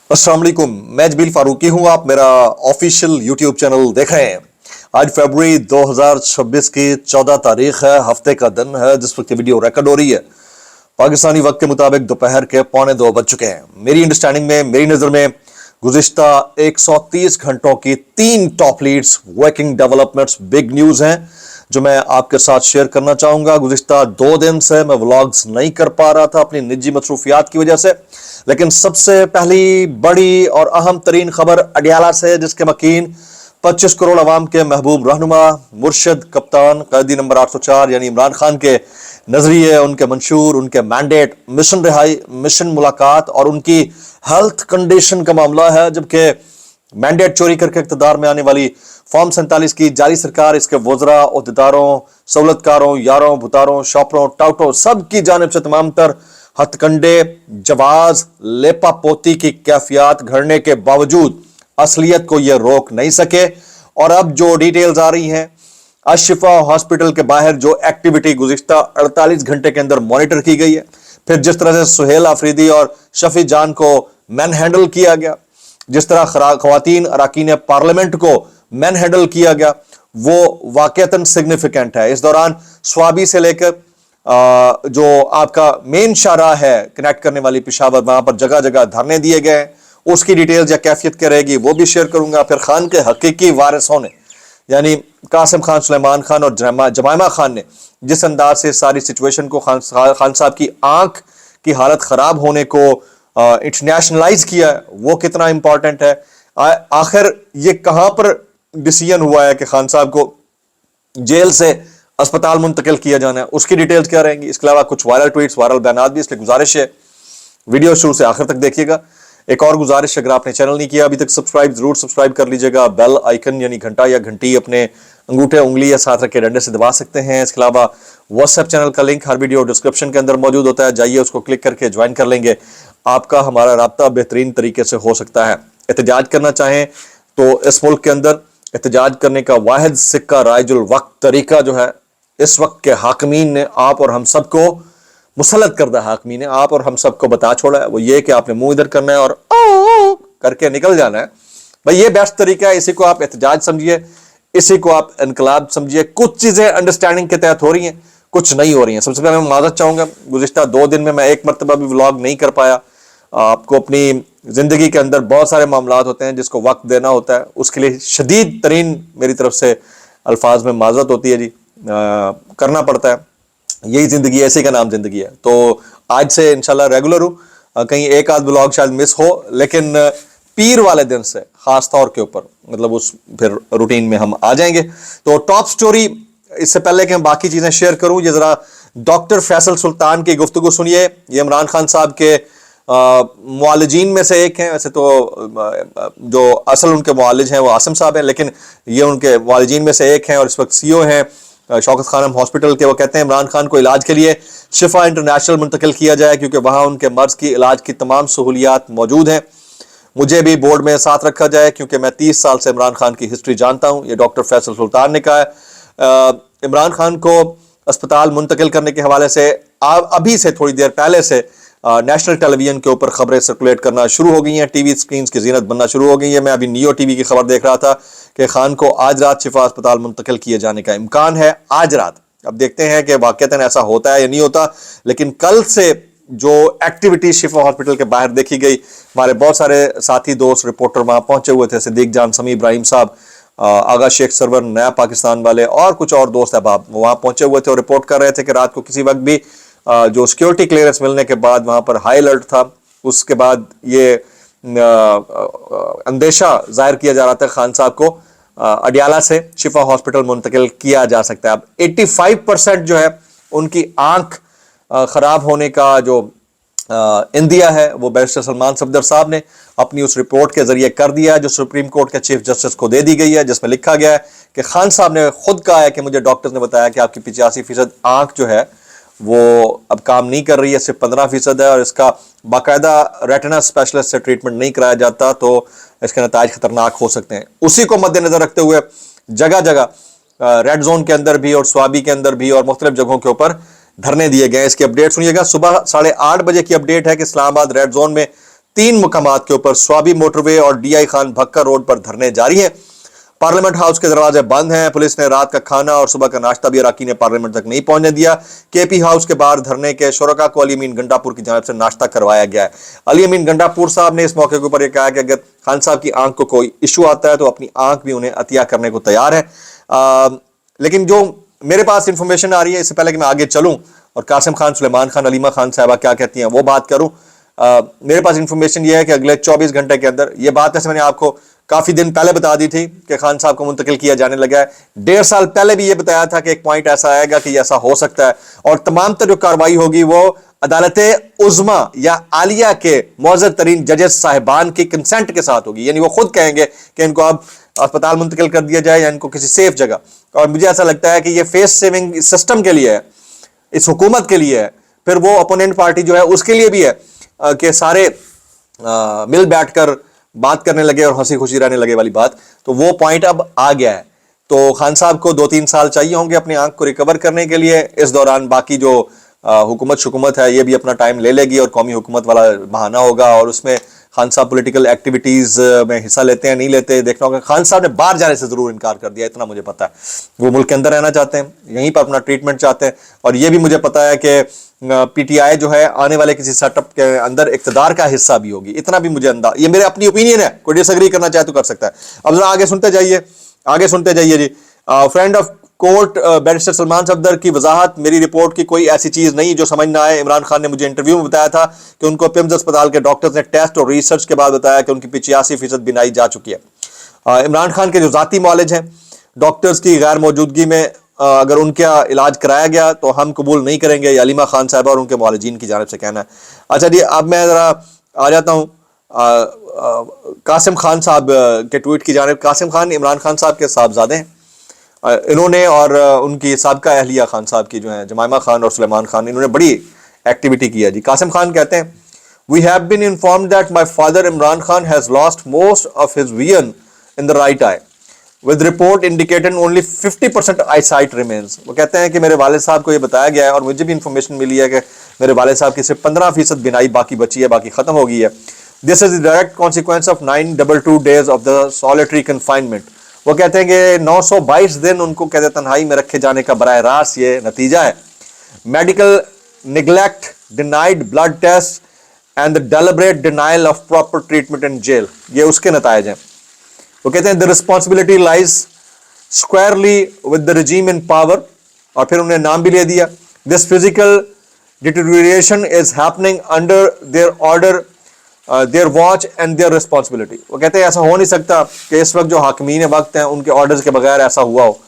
अस्सलाम वालेकुम, मैं जबील फारूकी हूं। आप मेरा ऑफिशियल यूट्यूब चैनल देख रहे हैं। आज फरवरी 2026 की 14 तारीख है, हफ्ते का दिन है जिस वक्त वीडियो रिकॉर्ड हो रही है। पाकिस्तानी वक्त के मुताबिक दोपहर के 1:45 बज चुके हैं। मेरी अंडरस्टैंडिंग में, मेरी नज़र में गुज़िश्ता 130 घंटों की 3 top leads, working developments, big news हैं जो मैं आपके साथ शेयर करना चाहूँगा। गुज़िश्ता 2 दिन से मैं व्लॉग्स नहीं कर पा रहा था अपनी निजी मसरूफियात की वजह से, लेकिन सबसे पहली बड़ी और अहम तरीन खबर अडियाला से, जिसके मकीन 25 करोड़ अवाम के महबूब रहनुमा, मुर्शद, कप्तान, कैदी नंबर 804 यानी इमरान खान के नजरिए, उनके मंशूर, उनके मैंडेट, मिशन रिहाई, मिशन मुलाकात और उनकी हेल्थ कंडीशन का मामला है। जबकि मैंडेट चोरी करके इक़्तिदार में आने वाली फॉर्म 47 की जारी सरकार इसके वज़रा, ओहदेदारों, सहूलतकारों, यारों, बुतारों, शॉपरों, टाउटों सब की जानिब से तमाम तर हथकंडे, जवाज, लेपा पोती की कैफियत घड़ने के बावजूद असलियत को यह रोक नहीं सके। और अब जो डिटेल्स आ रही हैं, अशिफा हॉस्पिटल के बाहर जो एक्टिविटी गुज़िश्ता 48 घंटे के अंदर मॉनिटर की गई है, फिर जिस तरह से सुहेल आफरीदी और शफी जान को मैन हैंडल किया गया, जिस तरह खवातीन अराकीन पार्लियामेंट को मैन हैंडल किया गया, वो वाकईतन सिग्निफिकेंट है। इस दौरान स्वाबी से लेकर जो आपका मेन शाहराह है कनेक्ट करने वाली पेशावर, वहां पर जगह जगह धरने दिए गए हैं। उसकी डिटेल्स या कैफियत क्या रहेगी वो भी शेयर करूंगा। फिर खान के हकीकी वारिसों ने यानी कासिम खान, सुलेमान खान और जमायमा खान ने जिस अंदाज से सारी सिचुएशन को खान साहब की आंख की हालत खराब होने को इंटरनेशनलाइज किया है, वो कितना इंपॉर्टेंट है। आखिर ये कहां पर डिसीजन हुआ है कि खान साहब को जेल से अस्पताल मुंतकिल किया जाना है, उसकी डिटेल्स क्या रहेंगी। इसके अलावा कुछ वायरल ट्वीट्स, वायरल बयानात भी, इसलिए गुजारिश है वीडियो शुरू से आखिर तक देखिएगा। एक और गुजारिश, अगर आपने चैनल नहीं किया अभी तक सब्सक्राइब जरूर सब्सक्राइब कर लीजिएगा। बेल आइकन यानी घंटा या घंटी अपने अंगूठे, उंगली या साथ रखे डंडे से दबा सकते हैं। इसके अलावा व्हाट्सएप चैनल का लिंक हर वीडियो डिस्क्रिप्शन के अंदर मौजूद होता है, जाइए उसको क्लिक करके ज्वाइन कर लेंगे। आपका हमारा राब्ता बेहतरीन तरीके से हो सकता है। एहतजाज करना चाहें तो इस मुल्क के अंदर एहतजाज करने का वाहिद सिक्का राइजुल वक्त तरीका जो है, इस वक्त के हाकमीन ने आप और हम सबको, मुसल्लत करदा हाकमीन ने आप और हम सबको बता छोड़ा है, वो ये कि आपने मुंह इधर करना है और करके निकल जाना है। भाई ये बेस्ट तरीका है। इसी को आप एहतजाज समझिए, इसी को आप इनकलाब समझिए। कुछ चीजें अंडरस्टैंडिंग के तहत हो रही हैं, कुछ नहीं हो रही हैं। सबसे पहले मैं माजरत चाहूंगा, गुज़िश्ता 2 दिन में मैं एक मरतबा भी व्लॉग नहीं कर पाया। आपको अपनी जिंदगी के अंदर बहुत सारे मामलात होते हैं जिसको वक्त देना होता है, उसके लिए शदीद तरीन मेरी तरफ से अल्फाज में माजरत होती है जी। करना पड़ता है, यही जिंदगी है, इसी का नाम जिंदगी है। तो आज से इंशाल्लाह रेगुलर हूँ, कहीं एक आध ब्लॉग शायद मिस हो, लेकिन पीर वाले दिन से खास तौर के ऊपर मतलब उस फिर रूटीन में हम आ जाएंगे। तो टॉप स्टोरी, इससे पहले कि मैं बाकी चीजें शेयर करूं, ये जरा डॉक्टर फैसल सुल्तान की गुफ्तगू सुनिए। ये इमरान खान साहब के मुआलिजीन में से एक हैं। वैसे तो जो असल उनके मुआलिज हैं वो आसिम साहब हैं, लेकिन ये उनके मुआलिजीन में से एक हैं और इस वक्त सीईओ हैं शौकत खानम हॉस्पिटल के। वो कहते हैं इमरान खान को इलाज के लिए शिफा इंटरनेशनल मुंतकिल किया जाए क्योंकि वहाँ उनके मर्ज की इलाज की तमाम सहूलियात मौजूद हैं। मुझे भी बोर्ड में साथ रखा जाए क्योंकि मैं 30 साल से इमरान खान की हिस्ट्री जानता हूँ, ये डॉक्टर फैसल सुल्तान ने कहा है। इमरान खान को अस्पताल मुंतकिल करने के हवाले से अभी से थोड़ी देर पहले से नेशनल टेलीविजन के ऊपर खबरें सर्कुलेट करना शुरू हो गई हैं, टीवी स्क्रीन की जीनत बनना शुरू हो गई है। मैं अभी नियो टीवी की खबर देख रहा था कि खान को आज रात शिफा अस्पताल मुंतकिल किए जाने का इम्कान है, आज रात। अब देखते हैं कि वाकईतन ऐसा होता है या नहीं होता, लेकिन कल से जो एक्टिविटी शिफा हॉस्पिटल के बाहर देखी गई, हमारे बहुत सारे साथी दोस्त रिपोर्टर वहां पहुंचे हुए थे, सिद्दीक जान, समी इब्राहिम साहब, आगा शेख सरवर, नया पाकिस्तान वाले और कुछ और दोस्त अहबाब वहां पहुंचे हुए थे और रिपोर्ट कर रहे थे कि रात को किसी वक्त भी जो सिक्योरिटी क्लियरेंस मिलने के बाद वहां पर हाई अलर्ट था। उसके बाद ये अंदेशा जाहिर किया जा रहा था खान साहब को अडियाला से शिफा हॉस्पिटल मुंतकिल किया जा सकता है। अब 85% जो है उनकी आंख खराब होने का जो इंदिया है वो बैरिस्टर सलमान सफदर साहब ने अपनी उस रिपोर्ट के जरिए कर दिया है जो सुप्रीम कोर्ट के चीफ जस्टिस को दे दी गई है, जिसमें लिखा गया है कि खान साहब ने खुद कहा है कि मुझे डॉक्टर्स ने बताया कि आपकी 85% आंख जो है वो अब काम नहीं कर रही है, सिर्फ 15% है और इसका बाकायदा रेटिना स्पेशलिस्ट से ट्रीटमेंट नहीं कराया जाता तो इसके नताज खतरनाक हो सकते हैं। उसी को मद्देनजर रखते हुए जगह जगह रेड जोन के अंदर भी और स्वाबी के अंदर भी और मुख्तलिफ जगहों के ऊपर धरने दिए गए। इसकी अपडेट सुनिएगा। सुबह 8:30 बजे की अपडेट है कि इस्लामाबाद रेड जोन में 3 मकामात के ऊपर स्वाबी मोटरवे और DI खान भक्का रोड पर धरने जारी हैं। पार्लियामेंट हाउस के दरवाजे बंद हैं। पुलिस ने रात का खाना और सुबह का नाश्ता भी अराकीन पार्लियामेंट तक नहीं पहुंचने दिया। KP हाउस के बाहर धरने के शुरका को अली अमीन गंडापुर की जानिब से नाश्ता करवाया गया है। अली अमीन गंडापुर साहब ने इस मौके के ऊपर यह कहा कि अगर खान साहब की आंख को कोई इशू आता है तो अपनी आंख भी उन्हें अतिया करने को तैयार है। लेकिन जो मेरे पास इंफॉर्मेशन आ रही है, इससे पहले कि मैं आगे चलूं और कासिम खान, सुलेमान खान, अलीमा खान साहबा क्या कहती हैं वो बात करूं, मेरे पास इंफॉर्मेशन ये है कि अगले 24 घंटे के अंदर, ये बात ऐसे मैंने आपको काफी दिन पहले बता दी थी कि खान साहब को मुंतकिल किया जाने लगा है। 1.5 साल पहले भी ये बताया था कि एक पॉइंट ऐसा आएगा कि ऐसा हो सकता है और तमाम तर जो कार्रवाई होगी वो अदालत उज़्मा या आलिया के मौजूद तरीन जजेस साहिबान की कंसेंट के साथ होगी। यानी वो खुद कहेंगे कि इनको अब अस्पताल मुंतकिल कर दिया जाए या इनको किसी सेफ जगह। और मुझे ऐसा लगता है कि ये फेस सेविंग सिस्टम के लिए है, इस हुकूमत के लिए है, फिर वो अपोनेंट पार्टी जो है उसके लिए भी है कि सारे मिल बैठकर बात करने लगे और हंसी खुशी रहने लगे वाली बात। तो वो पॉइंट अब आ गया है। तो खान साहब को 2-3 साल चाहिए होंगे अपनी आंख को रिकवर करने के लिए। इस दौरान बाकी जो हुकूमत है ये भी अपना टाइम ले लेगी और कौमी हुकूमत वाला बहाना होगा और उसमें खान साहब पॉलिटिकल एक्टिविटीज में हिस्सा लेते हैं नहीं लेते देखना होगा। खान साहब ने बाहर जाने से जरूर इनकार कर दिया, इतना मुझे पता है। वो मुल्क के अंदर रहना चाहते हैं, यहीं पर अपना ट्रीटमेंट चाहते हैं। और ये भी मुझे पता है कि PTI जो है आने वाले किसी सेटअप के अंदर इक्तदार का हिस्सा भी होगी, इतना भी मुझे अंदाजा, ये मेरे अपनी ओपिनियन है, कोई डिसएग्री करना चाहे तो कर सकता है। अब जरा आगे सुनते जाइए जी। Friend of court barrister Salman Safdar की वजाहत, मेरी रिपोर्ट की कोई ऐसी चीज नहीं जो समझ ना आए। इमरान खान ने मुझे इंटरव्यू में बताया था कि उनको पिम्स अस्पताल के डॉक्टर्स ने टेस्ट और रिसर्च के बाद बताया कि उनकी 85% बिनाई जा चुकी है। इमरान खान के जो जाती मौलिज हैं, डॉक्टर्स की गैर मौजूदगी में अगर उनका इलाज कराया गया तो हम कबूल नहीं करेंगे, ये अलीमा खान साहब और उनके मौलिजीन की जानिब से कहना है। अच्छा जी, अब मैं ज़रा आ जाता हूँ कासिम खान साहब के ट्वीट की जानिब। कासिम खान इमरान खान साहब के साहबजादे हैं। इन्होंने और उनकी साबका अहलिया खान साहब की जो है जमाइमा खान और सुलेमान खान, इन्होंने बड़ी एक्टिविटी की है जी। कासिम खान कहते हैं, we have been informed that my father Imran Khan has lost most of his vision in the right eye with report indicated only 50% eyesight remains। वो कहते हैं कि मेरे वालिद साहब को ये बताया गया है और मुझे भी इंफॉर्मेशन मिली है कि मेरे वालिद साहब की सिर्फ 15% बिनाई बाकी बची है, बाकी खत्म हो गई है। This is the direct consequence of 922 days of the solitary confinement. वो कहते हैं कि 922 दिन उनको कहते तन्हाई में रखे जाने का बराह रास्त ये नतीजा है। Medical neglect, denied blood test and the deliberate denial of proper treatment in jail, ये उसके नतायज हैं। वो कहते हैं the responsibility lies squarely with the regime in power, और फिर उन्हें नाम भी ले दिया। This physical deterioration is happening under their order, their watch and their responsibility. वो कहते हैं ऐसा हो नहीं सकता कि इस वक्त जो हाकिमीन वक्त हैं उनके ऑर्डर्स के बगैर ऐसा हुआ हो।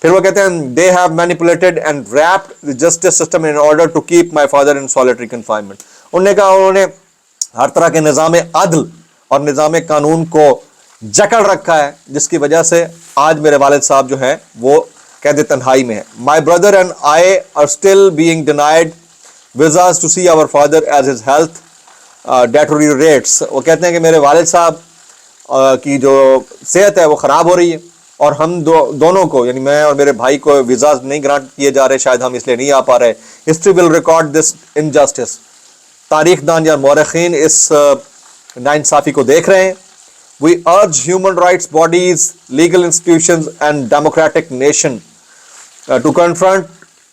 फिर वो कहते हैं they have manipulated and wrapped the justice system in order to keep my father in solitary confinement. उन्होंने कहा उन्होंने हर तरह के निज़ाम अदल और निज़ाम कानून को जकड़ रखा है, जिसकी वजह से आज मेरे वालिद साहब जो हैं वो कैद तन्हाई में है। My brother and I are still being denied visas to see our father as his health deteriorates. वो कहते हैं कि मेरे वालिद साहब की जो सेहत है वो ख़राब हो रही है और हम दोनों को, यानी मैं और मेरे भाई को वीज़ाज नहीं ग्रांट किए जा रहे, शायद हम इसलिए नहीं आ पा रहे। History will record this injustice. तारीख दान या मौरखीन इस नाइंसाफ़ी को देख रहे हैं। We urge human rights bodies, legal institutions and democratic nation to confront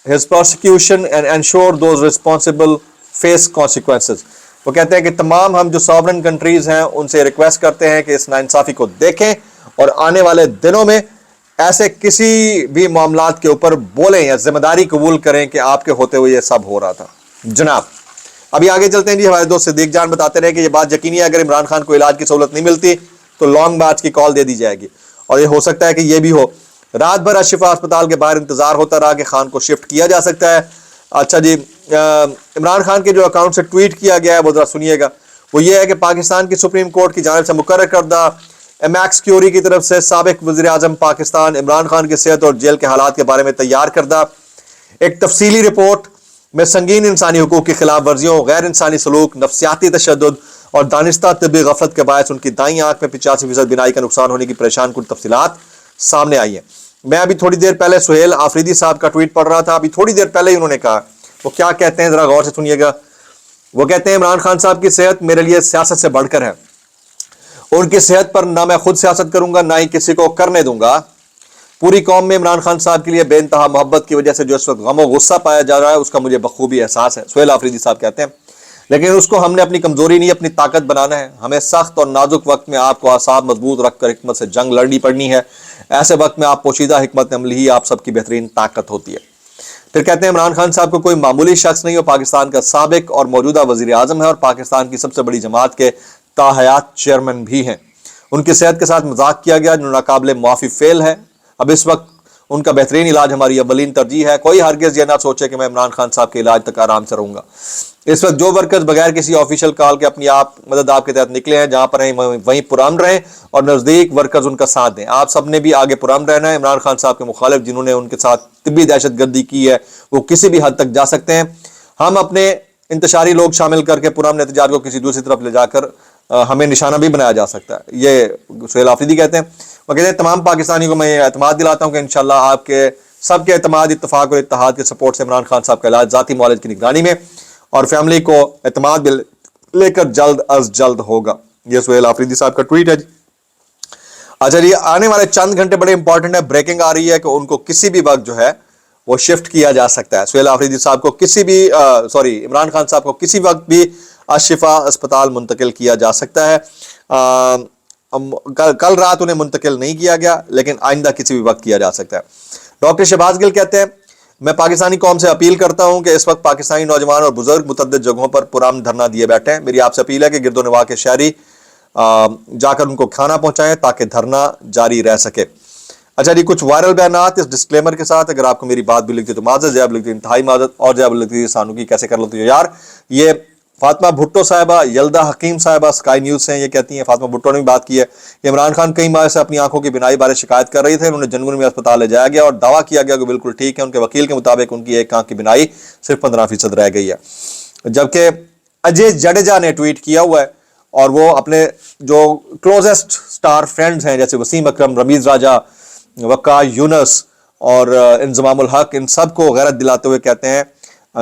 his persecution and ensure those responsible face consequences। वो कहते हैं कि तमाम हम जो सॉवरेन कंट्रीज हैं उनसे रिक्वेस्ट करते हैं कि इस नाइंसाफ़ी को देखें और आने वाले दिनों में ऐसे किसी भी मामलात के ऊपर बोलें या जिम्मेदारी कबूल करें कि आपके होते हुए ये सब हो रहा था। जनाब अभी आगे चलते हैं जी। हमारे दोस्त सिद्दीक जान बताते रहे कि ये बात यकीनी है, अगर इमरान खान को इलाज की सहूलत नहीं मिलती तो लॉन्ग मार्च की कॉल दे दी जाएगी और ये हो सकता है कि ये भी हो। रात भर अशिफा अस्पताल के बाहर इंतजार होता रहा कि खान को शिफ्ट किया जा सकता है। अच्छा जी, इमरान खान के जो अकाउंट से ट्वीट किया गया है वो जरा सुनिएगा। वो ये है कि पाकिस्तान की सुप्रीम कोर्ट की जानिब से मुकर्रर करदा एमैक्स क्यूरी की तरफ से साबिक वज़ीर आज़म पाकिस्तान इमरान खान की सेहत और जेल के हालात के बारे में तैयार करदा एक तफसीली रिपोर्ट में संगीन इंसानी हुकूक की खिलाफ वर्जियों, गैर इंसानी सलूक, नफ्सियाती तशद्दुद और दानिस्ता तिब्बी गफलत के बायस उनकी दाईं आंख में 85% बिनाई का नुकसान होने की परेशान कुछ तफसीलात सामने आई हैं। मैं अभी थोड़ी देर पहले सुहेल आफरीदी साहब का ट्वीट पढ़ रहा था, अभी थोड़ी देर पहले ही उन्होंने कहा, वो क्या कहते हैं जरा गौर से सुनिएगा। وہ کہتے ہیں عمران خان صاحب کی صحت میرے لیے سیاست سے بڑھ کر ہے. ان کی صحت پر نہ میں خود سیاست کروں گا، نہ ہی کسی کو کرنے دوں گا. پوری قوم میں عمران خان صاحب کے لیے بے انتہا محبت کی وجہ سے جو اس وقت غم و غصہ پایا جا رہا ہے اس کا مجھے بخوبی احساس ہے. سہیل آفریدی صاحب کہتے ہیں لیکن اس کو ہم نے اپنی کمزوری نہیں اپنی طاقت بنانا ہے. ہمیں سخت اور نازک وقت میں آپ کو اعصاب مضبوط رکھ کر حکمت سے جنگ لڑنی پڑنی ہے. ایسے وقت میں آپ پوشیدہ حکمت عملی ہی آپ سب کی بہترین طاقت ہوتی ہے. پھر کہتے ہیں عمران خان صاحب کو کوئی معمولی شخص نہیں، وہ پاکستان کا سابق اور موجودہ وزیر اعظم ہے اور پاکستان کی سب سے بڑی جماعت کے تاحیات چیئرمین بھی ہیں. ان کی صحت کے ساتھ مذاق کیا گیا جو ناقابل معافی فعل ہے. اب اس وقت ان کا بہترین علاج ہماری اولین ترجیح ہے. کوئی ہرگز یہ نہ سوچے کہ میں عمران خان صاحب کے علاج تک آرام سے رہوں گا. اس وقت جو ورکرز بغیر کسی آفیشیل کال کے اپنی مدد آپ کے تحت نکلے ہیں، جہاں پر ہیں وہیں پرامن رہیں اور نزدیک ورکرز ان کا ساتھ دیں. آپ سب نے بھی آگے پرامن رہنا ہے. عمران خان صاحب کے مخالف جنہوں نے ان کے ساتھ طبی دہشت گردی کی ہے وہ کسی بھی حد تک جا سکتے ہیں. ہم اپنے انتشاری لوگ شامل کر کے پرامن احتجاج کو کسی دوسری طرف لے جا کر ہمیں نشانہ بھی بنایا جا سکتا ہے. یہ سہیل آفریدی کہتے ہیں. وہ کہتے ہیں تمام پاکستانیوں کو میں اعتماد دلاتا ہوں کہ انشاءاللہ آپ کے سب کے اعتماد، اتفاق اور اتحاد کے سپورٹ سے عمران خان صاحب کا علاج ذاتی معالج کی نگرانی میں اور فیملی کو اعتماد میں لے کر جلد از جلد ہوگا. یہ سہیل آفریدی صاحب کا ٹویٹ ہے. اچھا جی، آنے والے چند گھنٹے بڑے امپورٹنٹ ہے. بریکنگ آ رہی ہے کہ ان کو کسی بھی وقت جو ہے وہ شفٹ کیا جا سکتا ہے. سہیل آفریدی صاحب کو کسی بھی عمران خان صاحب کو کسی وقت بھی الشفا اسپتال منتقل کیا جا سکتا ہے. کل رات انہیں منتقل نہیں کیا گیا لیکن آئندہ کسی بھی وقت کیا جا سکتا ہے. ڈاکٹر شہباز گل کہتے ہیں میں پاکستانی قوم سے اپیل کرتا ہوں کہ اس وقت پاکستانی نوجوان اور بزرگ متعدد جگہوں پر پرامن دھرنا دیے بیٹھے ہیں. میری آپ سے اپیل ہے کہ گرد و نواح کے شہری جا کر ان کو کھانا پہنچائیں تاکہ دھرنا جاری رہ سکے. اچھا جی، کچھ وائرل بیانات اس ڈسکلیمر کے ساتھ. اگر آپ کو میری بات بھی لگتی تو معذرت، زیب لگتی انتہائی معذرت، اور زیب لگتی سانو کی کیسے کر لیتے ہو یار. یہ فاطمہ بھٹو صاحبہ، یلدا حکیم صاحبہ اسکائی نیوز سے یہ کہتی ہیں. فاطمہ بھٹو نے بھی بات کی ہے کہ عمران خان کئی ماہ سے اپنی آنکھوں کی بینائی بارے شکایت کر رہی تھے. انہوں نے جنوری میں اسپتال لے جایا گیا اور دعویٰ کیا گیا کہ بالکل ٹھیک ہے. ان کے وکیل کے مطابق ان کی ایک آنکھ کی بینائی صرف 15% رہ گئی ہے. جبکہ اجے جڈیجا نے ٹویٹ کیا ہوا ہے اور وہ اپنے جو کلوزسٹ سٹار فرینڈز ہیں جیسے وسیم اکرم، رمیز راجہ، وقار یونس اور انضمام الحق، ان سب کو غیرت دلاتے ہوئے کہتے ہیں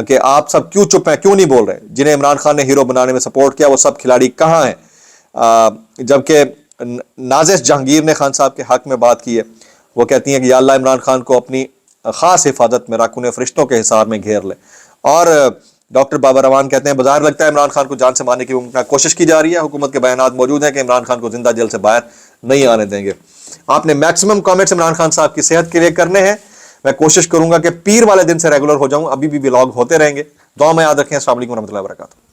کہ آپ سب کیوں چپ ہیں، کیوں نہیں بول رہے؟ جنہیں عمران خان نے ہیرو بنانے میں سپورٹ کیا وہ سب کھلاڑی کہاں ہیں؟ جبکہ نازش جہانگیر نے خان صاحب کے حق میں بات کی ہے. وہ کہتی ہیں کہ یا اللہ عمران خان کو اپنی خاص حفاظت میں رکھ، انہیں فرشتوں کے حصار میں گھیر لے. اور ڈاکٹر بابا روان کہتے ہیں بظاہر لگتا ہے عمران خان کو جان سے مارنے کی ممکنہ کوشش کی جا رہی ہے. حکومت کے بیانات موجود ہیں کہ عمران خان کو زندہ جیل سے باہر نہیں آنے دیں گے. آپ نے میکسیمم کامنٹس عمران خان صاحب کی صحت کے لیے کرنے ہیں. میں کوشش کروں گا کہ پیر والے دن سے ریگولر ہو جاؤں. ابھی بھی ولاگ ہوتے رہیں گے. دعا میں یاد رکھیں. السلام علیکم ورحمۃ اللہ وبرکاتہ.